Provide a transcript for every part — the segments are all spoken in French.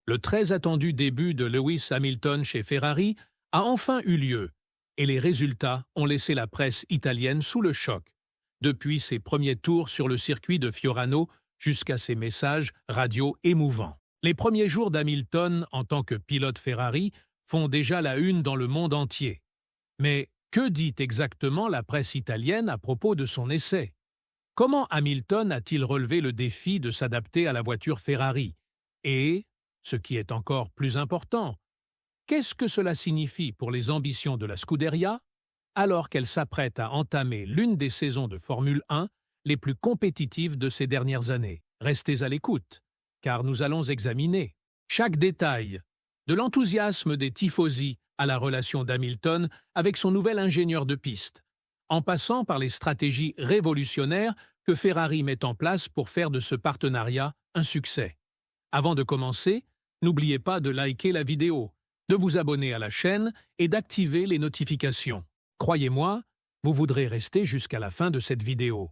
Le très attendu début de Lewis Hamilton chez Ferrari a enfin eu lieu, et les résultats ont laissé la presse italienne sous le choc, depuis ses premiers tours sur le circuit de Fiorano jusqu'à ses messages radio émouvants. Les premiers jours d'Hamilton en tant que pilote Ferrari font déjà la une dans le monde entier. Mais que dit exactement la presse italienne à propos de son essai? Comment Hamilton a-t-il relevé le défi de s'adapter à la voiture Ferrari? Et, ce qui est encore plus important, qu'est-ce que cela signifie pour les ambitions de la Scuderia alors qu'elle s'apprête à entamer l'une des saisons de Formule 1 les plus compétitives de ces dernières années? Restez à l'écoute, car nous allons examiner chaque détail, de l'enthousiasme des tifosi à la relation d'Hamilton avec son nouvel ingénieur de piste, en passant par les stratégies révolutionnaires que Ferrari met en place pour faire de ce partenariat un succès. Avant de commencer, n'oubliez pas de liker la vidéo, de vous abonner à la chaîne et d'activer les notifications. Croyez-moi, vous voudrez rester jusqu'à la fin de cette vidéo,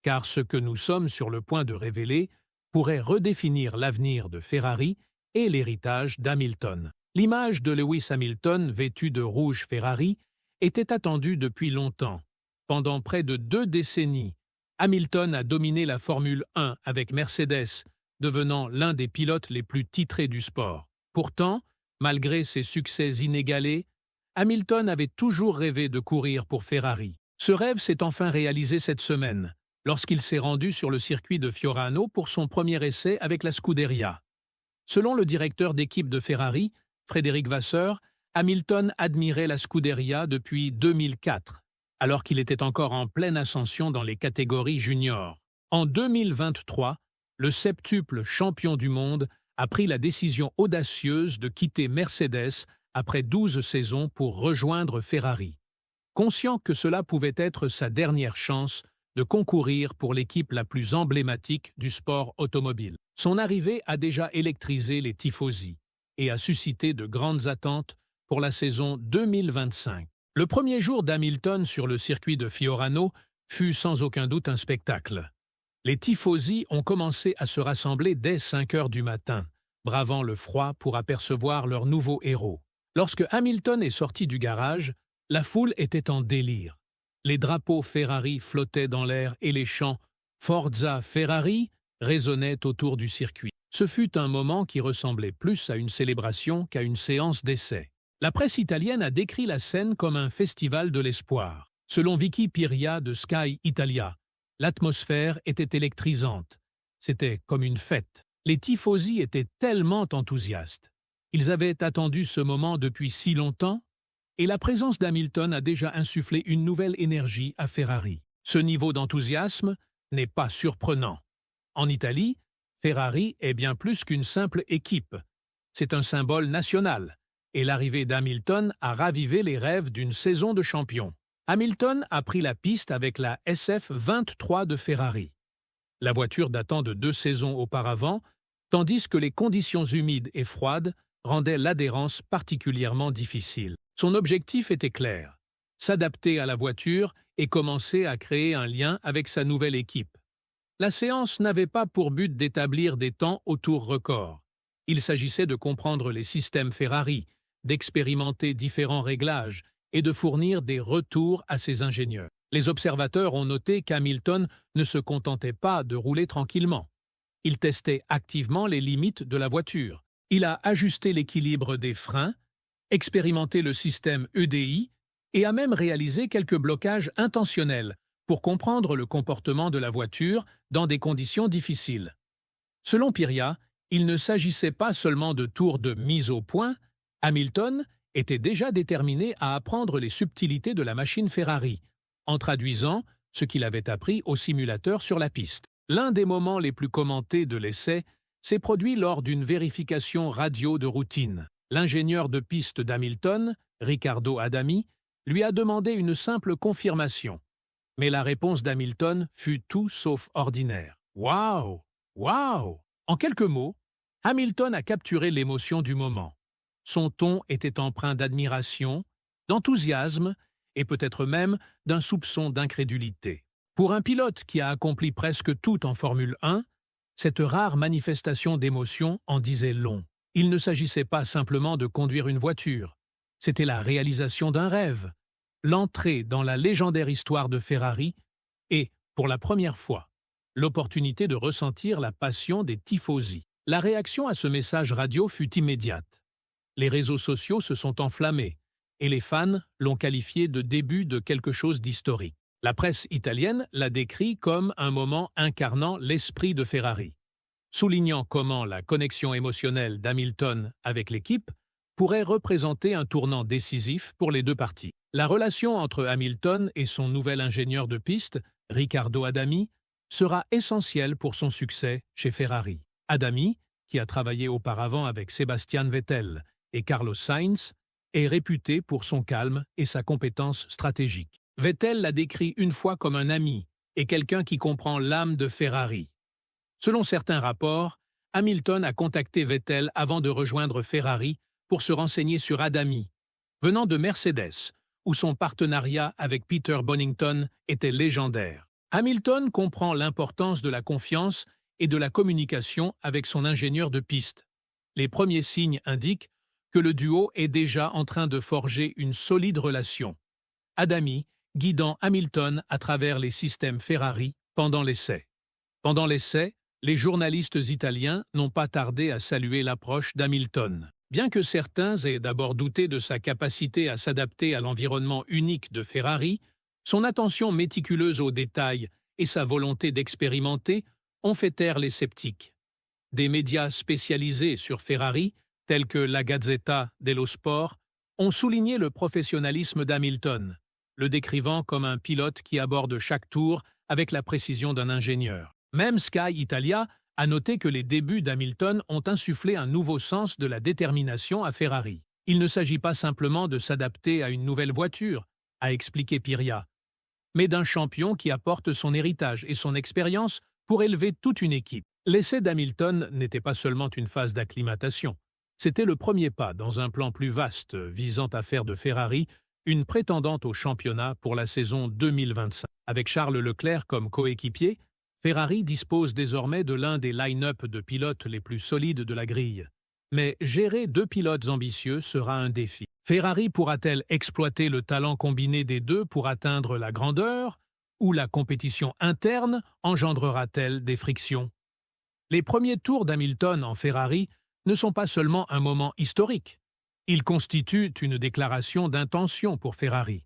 car ce que nous sommes sur le point de révéler pourrait redéfinir l'avenir de Ferrari et l'héritage d'Hamilton. L'image de Lewis Hamilton vêtu de rouge Ferrari était attendue depuis longtemps. Pendant près de 2 décennies, Hamilton a dominé la Formule 1 avec Mercedes, devenant l'un des pilotes les plus titrés du sport. Pourtant, malgré ses succès inégalés, Hamilton avait toujours rêvé de courir pour Ferrari. Ce rêve s'est enfin réalisé cette semaine, lorsqu'il s'est rendu sur le circuit de Fiorano pour son premier essai avec la Scuderia. Selon le directeur d'équipe de Ferrari, Frédéric Vasseur, Hamilton admirait la Scuderia depuis 2004, alors qu'il était encore en pleine ascension dans les catégories juniors. En 2023, le septuple champion du monde a pris la décision audacieuse de quitter Mercedes après 12 saisons pour rejoindre Ferrari. Conscient que cela pouvait être sa dernière chance de concourir pour l'équipe la plus emblématique du sport automobile. Son arrivée a déjà électrisé les tifosi et a suscité de grandes attentes pour la saison 2025. Le premier jour d'Hamilton sur le circuit de Fiorano fut sans aucun doute un spectacle. Les tifosi ont commencé à se rassembler dès 5 heures du matin, bravant le froid pour apercevoir leur nouveau héros. Lorsque Hamilton est sorti du garage, la foule était en délire. Les drapeaux Ferrari flottaient dans l'air et les chants « Forza Ferrari » résonnaient autour du circuit. Ce fut un moment qui ressemblait plus à une célébration qu'à une séance d'essai. La presse italienne a décrit la scène comme un festival de l'espoir. Selon Vicky Piria de Sky Italia, l'atmosphère était électrisante. C'était comme une fête. Les tifosi étaient tellement enthousiastes. Ils avaient attendu ce moment depuis si longtemps, et la présence d'Hamilton a déjà insufflé une nouvelle énergie à Ferrari. Ce niveau d'enthousiasme n'est pas surprenant. En Italie, Ferrari est bien plus qu'une simple équipe. C'est un symbole national, et l'arrivée d'Hamilton a ravivé les rêves d'une saison de champion. Hamilton a pris la piste avec la SF23 de Ferrari. La voiture datant de 2 saisons auparavant, tandis que les conditions humides et froides rendaient l'adhérence particulièrement difficile. Son objectif était clair, s'adapter à la voiture et commencer à créer un lien avec sa nouvelle équipe. La séance n'avait pas pour but d'établir des temps au tour record. Il s'agissait de comprendre les systèmes Ferrari, d'expérimenter différents réglages et de fournir des retours à ses ingénieurs. Les observateurs ont noté qu'Hamilton ne se contentait pas de rouler tranquillement. Il testait activement les limites de la voiture. Il a ajusté l'équilibre des freins, expérimenté le système EDI et a même réalisé quelques blocages intentionnels pour comprendre le comportement de la voiture dans des conditions difficiles. Selon Piria, il ne s'agissait pas seulement de tours de mise au point, Hamilton était déjà déterminé à apprendre les subtilités de la machine Ferrari, en traduisant ce qu'il avait appris au simulateur sur la piste. L'un des moments les plus commentés de l'essai s'est produit lors d'une vérification radio de routine. L'ingénieur de piste d'Hamilton, Riccardo Adami, lui a demandé une simple confirmation. Mais la réponse d'Hamilton fut tout sauf ordinaire. « Waouh! Waouh !» En quelques mots, Hamilton a capturé l'émotion du moment. Son ton était empreint d'admiration, d'enthousiasme et peut-être même d'un soupçon d'incrédulité. Pour un pilote qui a accompli presque tout en Formule 1, cette rare manifestation d'émotion en disait long. Il ne s'agissait pas simplement de conduire une voiture, c'était la réalisation d'un rêve, l'entrée dans la légendaire histoire de Ferrari et, pour la première fois, l'opportunité de ressentir la passion des tifosi. La réaction à ce message radio fut immédiate. Les réseaux sociaux se sont enflammés et les fans l'ont qualifié de début de quelque chose d'historique. La presse italienne l'a décrit comme un moment incarnant l'esprit de Ferrari, soulignant comment la connexion émotionnelle d'Hamilton avec l'équipe pourrait représenter un tournant décisif pour les deux parties. La relation entre Hamilton et son nouvel ingénieur de piste, Riccardo Adami, sera essentielle pour son succès chez Ferrari. Adami, qui a travaillé auparavant avec Sebastian Vettel et Carlos Sainz, est réputé pour son calme et sa compétence stratégique. Vettel l'a décrit une fois comme un ami et quelqu'un qui comprend l'âme de Ferrari. Selon certains rapports, Hamilton a contacté Vettel avant de rejoindre Ferrari pour se renseigner sur Adami, venant de Mercedes, où son partenariat avec Peter Bonington était légendaire. Hamilton comprend l'importance de la confiance et de la communication avec son ingénieur de piste. Les premiers signes indiquent que le duo est déjà en train de forger une solide relation. Adami guidant Hamilton à travers les systèmes Ferrari pendant l'essai. Pendant l'essai, les journalistes italiens n'ont pas tardé à saluer l'approche d'Hamilton. Bien que certains aient d'abord douté de sa capacité à s'adapter à l'environnement unique de Ferrari, son attention méticuleuse aux détails et sa volonté d'expérimenter ont fait taire les sceptiques. Des médias spécialisés sur Ferrari, tels que la Gazzetta dello Sport, ont souligné le professionnalisme d'Hamilton, le décrivant comme un pilote qui aborde chaque tour avec la précision d'un ingénieur. Même Sky Italia a noté que les débuts d'Hamilton ont insufflé un nouveau sens de la détermination à Ferrari. Il ne s'agit pas simplement de s'adapter à une nouvelle voiture, a expliqué Piria, mais d'un champion qui apporte son héritage et son expérience pour élever toute une équipe. L'essai d'Hamilton n'était pas seulement une phase d'acclimatation, c'était le premier pas dans un plan plus vaste visant à faire de Ferrari une prétendante au championnat pour la saison 2025. Avec Charles Leclerc comme coéquipier, Ferrari dispose désormais de l'un des line-up de pilotes les plus solides de la grille. Mais gérer deux pilotes ambitieux sera un défi. Ferrari pourra-t-elle exploiter le talent combiné des deux pour atteindre la grandeur, ou la compétition interne engendrera-t-elle des frictions? Les premiers tours d'Hamilton en Ferrari ne sont pas seulement un moment historique. Ils constituent une déclaration d'intention pour Ferrari.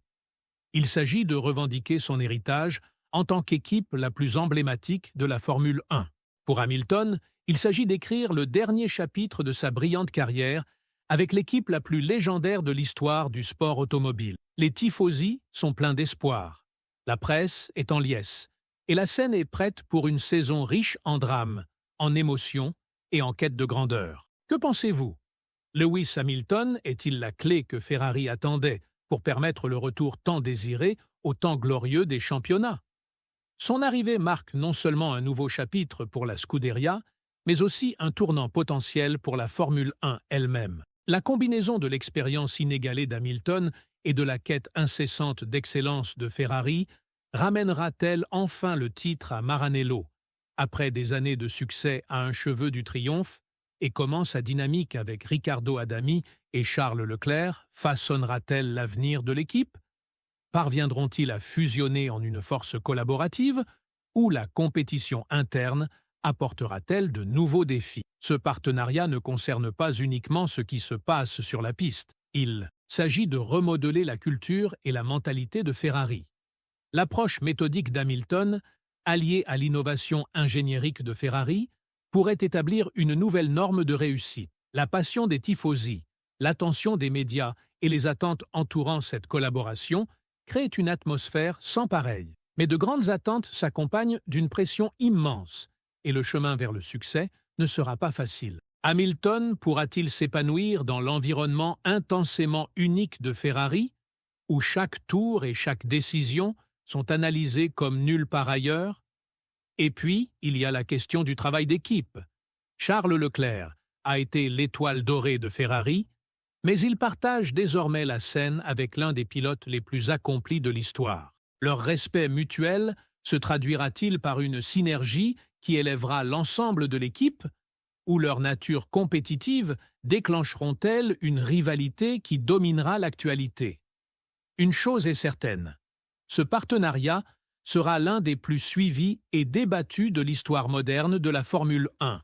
Il s'agit de revendiquer son héritage en tant qu'équipe la plus emblématique de la Formule 1. Pour Hamilton, il s'agit d'écrire le dernier chapitre de sa brillante carrière avec l'équipe la plus légendaire de l'histoire du sport automobile. Les tifosi sont pleins d'espoir. La presse est en liesse. Et la scène est prête pour une saison riche en drames, en émotions et en quête de grandeur. Que pensez-vous? Lewis Hamilton est-il la clé que Ferrari attendait pour permettre le retour tant désiré au temps glorieux des championnats? Son arrivée marque non seulement un nouveau chapitre pour la Scuderia, mais aussi un tournant potentiel pour la Formule 1 elle-même. La combinaison de l'expérience inégalée d'Hamilton et de la quête incessante d'excellence de Ferrari ramènera-t-elle enfin le titre à Maranello, après des années de succès à un cheveu du triomphe, et comment sa dynamique avec Riccardo Adami et Charles Leclerc façonnera-t-elle l'avenir de l'équipe? Parviendront-ils à fusionner en une force collaborative, ou la compétition interne apportera-t-elle de nouveaux défis? Ce partenariat ne concerne pas uniquement ce qui se passe sur la piste. Il s'agit de remodeler la culture et la mentalité de Ferrari. L'approche méthodique d'Hamilton, alliée à l'innovation ingénierique de Ferrari, pourrait établir une nouvelle norme de réussite. La passion des tifosi, l'attention des médias et les attentes entourant cette collaboration créent une atmosphère sans pareille. Mais de grandes attentes s'accompagnent d'une pression immense, et le chemin vers le succès ne sera pas facile. Hamilton pourra-t-il s'épanouir dans l'environnement intensément unique de Ferrari, où chaque tour et chaque décision sont analysées comme nulle part ailleurs? Et puis, il y a la question du travail d'équipe. Charles Leclerc a été l'étoile dorée de Ferrari, mais il partage désormais la scène avec l'un des pilotes les plus accomplis de l'histoire. Leur respect mutuel se traduira-t-il par une synergie qui élèvera l'ensemble de l'équipe, ou leur nature compétitive déclencheront-elles une rivalité qui dominera l'actualité? Une chose est certaine, ce partenariat sera l'un des plus suivis et débattus de l'histoire moderne de la Formule 1.